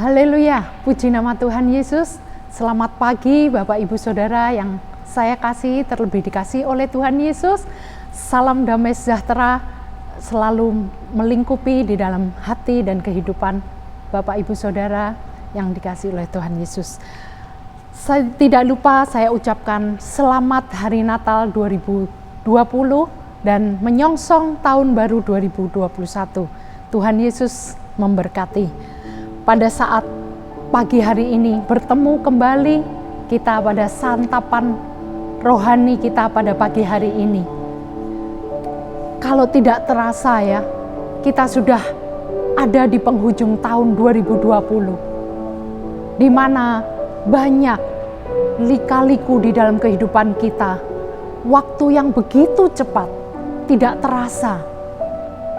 Haleluya, puji nama Tuhan Yesus. Selamat pagi Bapak Ibu Saudara yang saya kasih, terlebih dikasih oleh Tuhan Yesus. Salam damai sejahtera selalu melingkupi di dalam hati dan kehidupan Bapak Ibu Saudara yang dikasih oleh Tuhan Yesus. Saya tidak lupa saya ucapkan selamat Hari Natal 2020 dan menyongsong tahun baru 2021. Tuhan Yesus memberkati. Pada saat pagi hari ini bertemu kembali kita pada santapan rohani kita pada pagi hari ini. Kalau tidak terasa ya, kita sudah ada di penghujung tahun 2020, di mana banyak lika-liku di dalam kehidupan kita. Waktu yang begitu cepat, tidak terasa.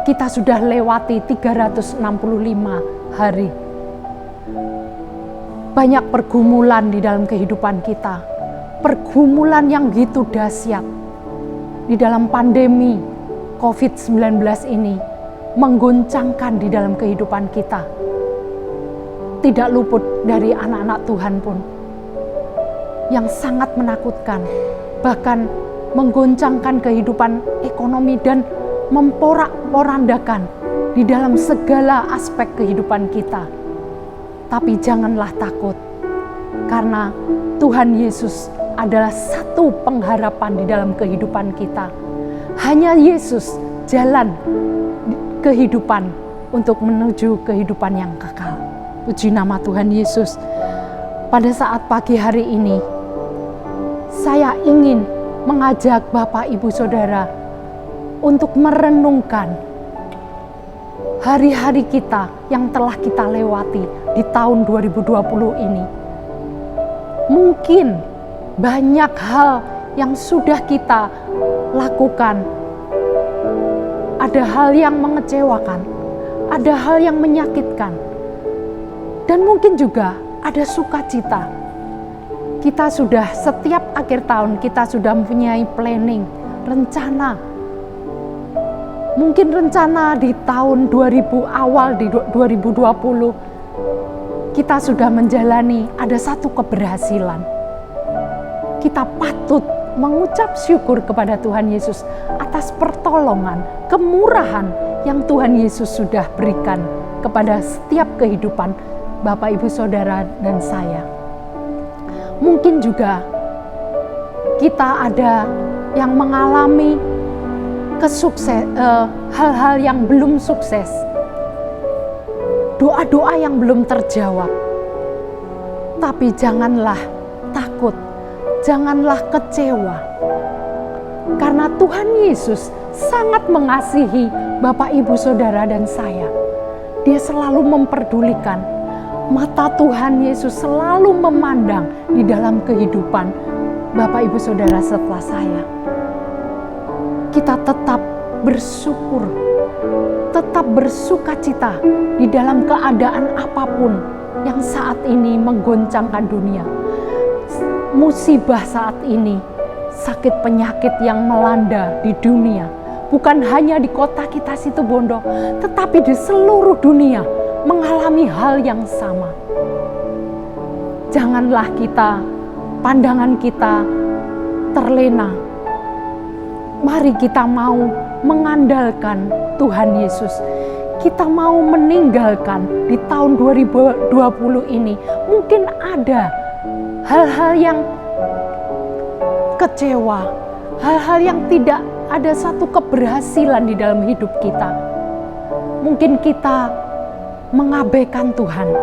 Kita sudah lewati 365 hari. Banyak pergumulan di dalam kehidupan kita. Pergumulan yang gitu dahsyat. Di dalam pandemi COVID-19 ini menggoncangkan di dalam kehidupan kita. Tidak luput dari anak-anak Tuhan pun. Yang sangat menakutkan. Bahkan menggoncangkan kehidupan ekonomi dan memporak-porandakan di dalam segala aspek kehidupan kita. Tapi janganlah takut, karena Tuhan Yesus adalah satu pengharapan di dalam kehidupan kita. Hanya Yesus jalan kehidupan untuk menuju kehidupan yang kekal. Puji nama Tuhan Yesus. Pada saat pagi hari ini, saya ingin mengajak Bapak Ibu Saudara untuk merenungkan hari-hari kita yang telah kita lewati di tahun 2020 ini. Mungkin banyak hal yang sudah kita lakukan. Ada hal yang mengecewakan, ada hal yang menyakitkan. Dan mungkin juga ada sukacita. Kita sudah setiap akhir tahun kita sudah mempunyai planning, rencana. Mungkin rencana di tahun 2000 awal di 2020 kita sudah menjalani ada satu keberhasilan. Kita patut mengucap syukur kepada Tuhan Yesus atas pertolongan, kemurahan yang Tuhan Yesus sudah berikan kepada setiap kehidupan Bapak Ibu Saudara dan saya. Mungkin juga kita ada yang mengalami hal-hal yang belum sukses, doa-doa yang belum terjawab. Tapi janganlah takut, janganlah kecewa, karena Tuhan Yesus sangat mengasihi Bapak Ibu Saudara dan saya. Dia selalu memperdulikan. Mata Tuhan Yesus selalu memandang di dalam kehidupan Bapak Ibu Saudara setelah saya. Kita tetap bersyukur, tetap bersukacita di dalam keadaan apapun yang saat ini menggoncangkan dunia. Musibah saat ini, sakit penyakit yang melanda di dunia, bukan hanya di kota kita Situbondo, tetapi di seluruh dunia mengalami hal yang sama. Janganlah pandangan kita terlena. Mari kita mau mengandalkan Tuhan Yesus. Kita mau meninggalkan di tahun 2020 ini. Mungkin ada hal-hal yang kecewa, hal-hal yang tidak ada satu keberhasilan di dalam hidup kita. Mungkin kita mengabaikan Tuhan.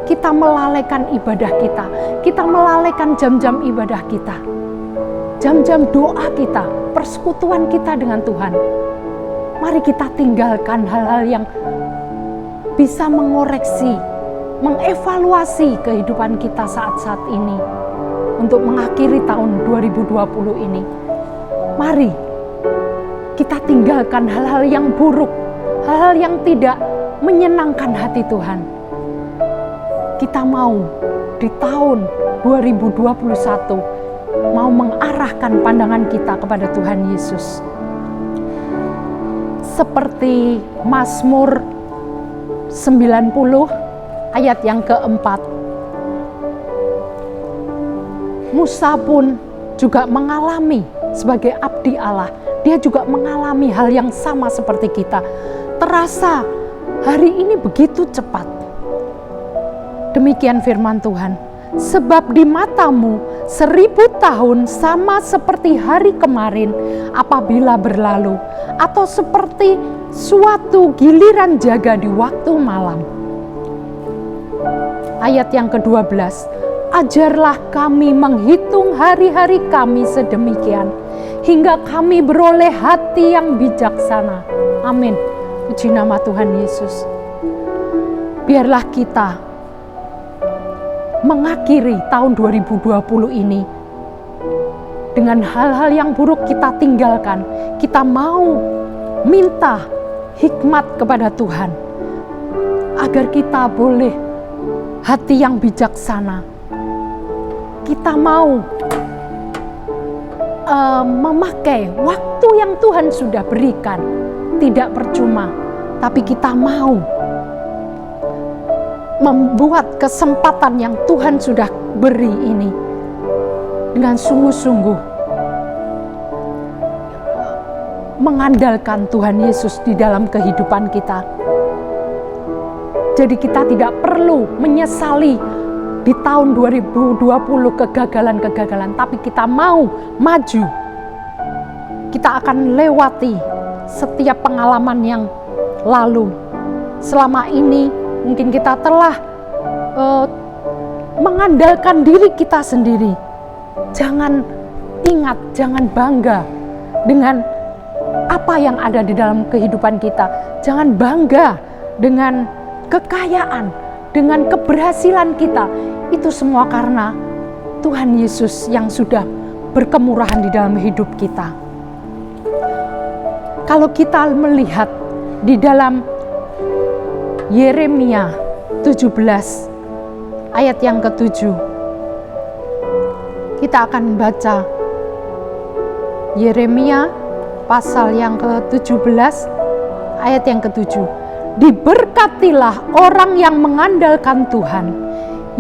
Kita melalaikan ibadah kita melalaikan jam-jam ibadah kita. Jam-jam doa kita, persekutuan kita dengan Tuhan. Mari kita tinggalkan hal-hal yang bisa mengoreksi, mengevaluasi kehidupan kita saat-saat ini. Untuk mengakhiri tahun 2020 ini. Mari kita tinggalkan hal-hal yang buruk, hal-hal yang tidak menyenangkan hati Tuhan. Kita mau di tahun 2021 mau mengarahkan pandangan kita kepada Tuhan Yesus. Seperti Mazmur 90 ayat yang keempat. Musa pun juga mengalami sebagai abdi Allah. Dia juga mengalami hal yang sama seperti kita. Terasa hari ini begitu cepat. Demikian firman Tuhan. Sebab di matamu 1000 tahun sama seperti hari kemarin apabila berlalu, atau seperti suatu giliran jaga di waktu malam. Ayat yang ke-12. Ajarlah kami menghitung hari-hari kami sedemikian, hingga kami beroleh hati yang bijaksana. Amin. Puji nama Tuhan Yesus. Biarlah kita mengakhiri tahun 2020 ini dengan hal-hal yang buruk kita tinggalkan. Kita mau minta hikmat kepada Tuhan agar kita boleh hati yang bijaksana. Kita mau memakai waktu yang Tuhan sudah berikan, tidak percuma, tapi kita mau membuat kesempatan yang Tuhan sudah beri ini dengan sungguh-sungguh mengandalkan Tuhan Yesus di dalam kehidupan kita. Jadi kita tidak perlu menyesali di tahun 2020 kegagalan-kegagalan, tapi kita mau maju. Kita akan lewati setiap pengalaman yang lalu. Selama ini mungkin kita telah mengandalkan diri kita sendiri. Jangan ingat, jangan bangga dengan apa yang ada di dalam kehidupan kita. Jangan bangga dengan kekayaan, dengan keberhasilan kita. Itu semua karena Tuhan Yesus yang sudah berkemurahan di dalam hidup kita. Kalau kita melihat di dalam Yeremia 17 ayat yang ke-7, kita akan baca Yeremia pasal yang ke-17 ayat yang ke-7. Diberkatilah orang yang mengandalkan Tuhan,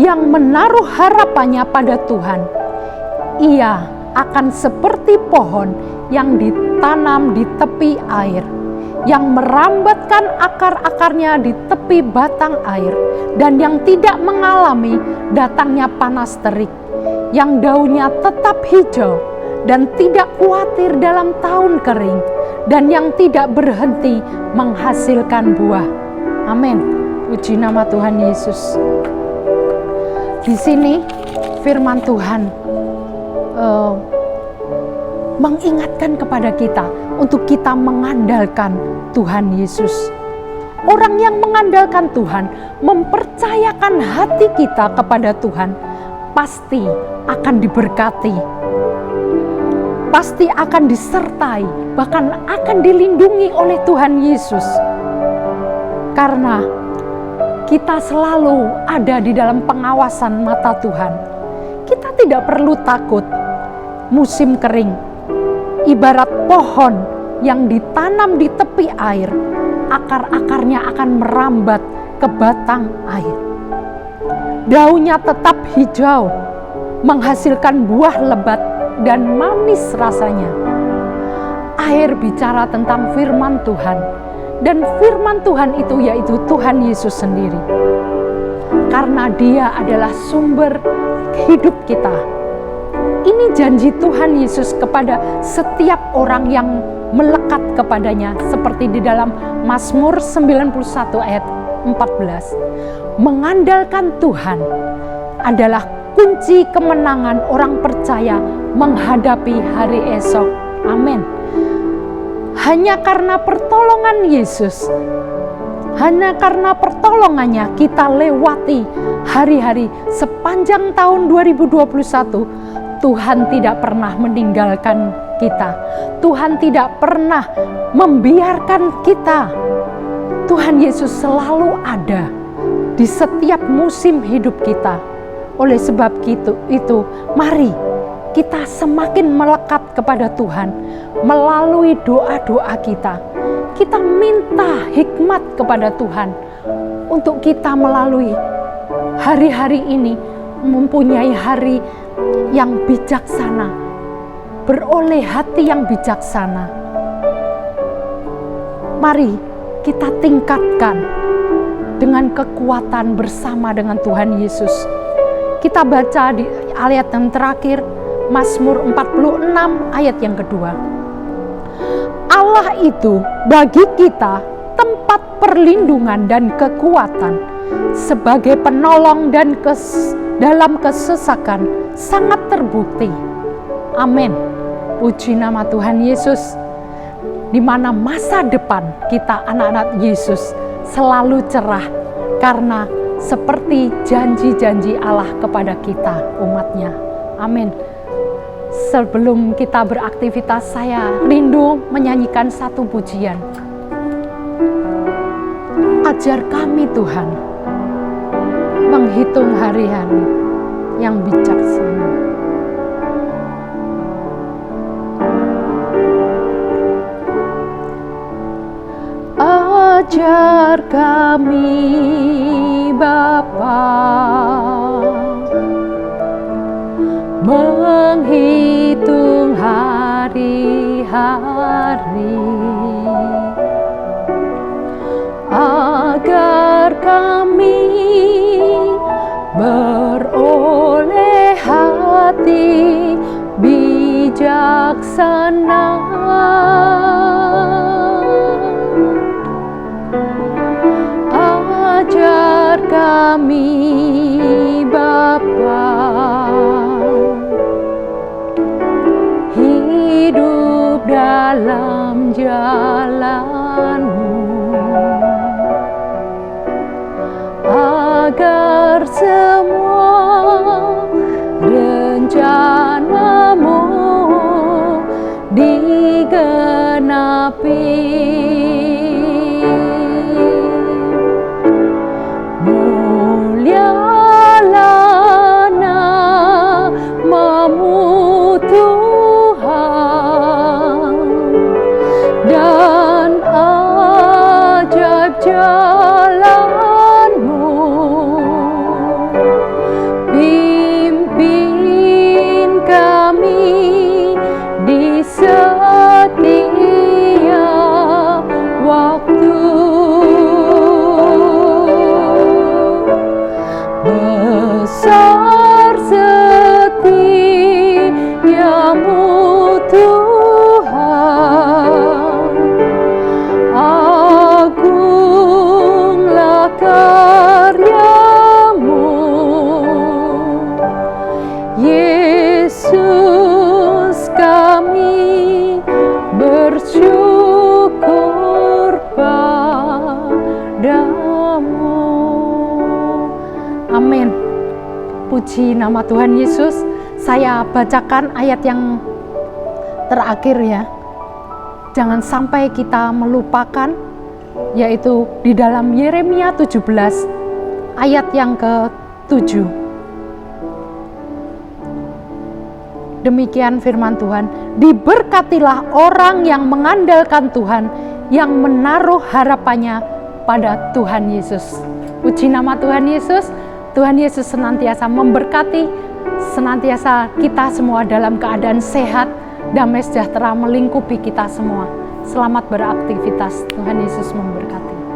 yang menaruh harapannya pada Tuhan. Ia akan seperti pohon yang ditanam di tepi air, yang merambatkan akar-akarnya di tepi batang air, dan yang tidak mengalami datangnya panas terik, yang daunnya tetap hijau dan tidak khawatir dalam tahun kering, dan yang tidak berhenti menghasilkan buah. Amin. Puji nama Tuhan Yesus. Di sini firman Tuhan mengingatkan kepada kita untuk kita mengandalkan Tuhan Yesus. Orang yang mengandalkan Tuhan, mempercayakan hati kita kepada Tuhan, pasti akan diberkati, pasti akan disertai, bahkan akan dilindungi oleh Tuhan Yesus. Karena kita selalu ada di dalam pengawasan mata Tuhan. Kita tidak perlu takut musim kering. Ibarat pohon yang ditanam di tepi air, akar-akarnya akan merambat ke batang air. Daunnya tetap hijau, menghasilkan buah lebat dan manis rasanya. Air bicara tentang firman Tuhan, dan firman Tuhan itu yaitu Tuhan Yesus sendiri. Karena Dia adalah sumber hidup kita. Ini janji Tuhan Yesus kepada setiap orang yang melekat kepadanya, seperti di dalam Mazmur 91 ayat 14. Mengandalkan Tuhan adalah kunci kemenangan orang percaya menghadapi hari esok. Amin. Hanya karena pertolongan Yesus, hanya karena pertolongannya kita lewati hari-hari sepanjang tahun 2021. Tuhan tidak pernah meninggalkan kita. Tuhan tidak pernah membiarkan kita. Tuhan Yesus selalu ada di setiap musim hidup kita. Oleh sebab itu, mari kita semakin melekat kepada Tuhan melalui doa-doa kita. Kita minta hikmat kepada Tuhan untuk kita melalui hari-hari ini mempunyai hari yang bijaksana, beroleh hati yang bijaksana. Mari kita tingkatkan dengan kekuatan bersama dengan Tuhan Yesus. Kita baca di ayat yang terakhir, Mazmur 46 ayat yang kedua. Allah itu bagi kita tempat perlindungan dan kekuatan, sebagai penolong dan dalam kesesakan sangat terbukti. Amin. Puji nama Tuhan Yesus. Di mana masa depan kita anak-anak Yesus selalu cerah, karena seperti janji-janji Allah kepada kita umatnya. Amin. Sebelum kita beraktivitas, saya rindu menyanyikan satu pujian. Ajar kami Tuhan menghitung hari-hari yang bijaksana. Ajar kami Bapa menghitung hari-hari, agar kami beroleh hati bijaksana. Ajar kami Bapa hidup dalam jalan-Mu, agar semua rencana-Mu digenapi. Mulialah nama-Mu Tuhan, dan ajaib jalan-Mu. Pimpin kami di setiap waktu. Besar setiamu Tuhan, agunglah karya-Mu. Yesus, kami bersyukur padamu. Amin. Puji nama Tuhan Yesus. Saya bacakan ayat yang terakhir ya. Jangan sampai kita melupakan, yaitu di dalam Yeremia 17 ayat yang ke-7. Demikian firman Tuhan, diberkatilah orang yang mengandalkan Tuhan, yang menaruh harapannya pada Tuhan Yesus. Puji nama Tuhan Yesus. Tuhan Yesus senantiasa memberkati, senantiasa kita semua dalam keadaan sehat, damai sejahtera melingkupi kita semua. Selamat beraktivitas, Tuhan Yesus memberkati.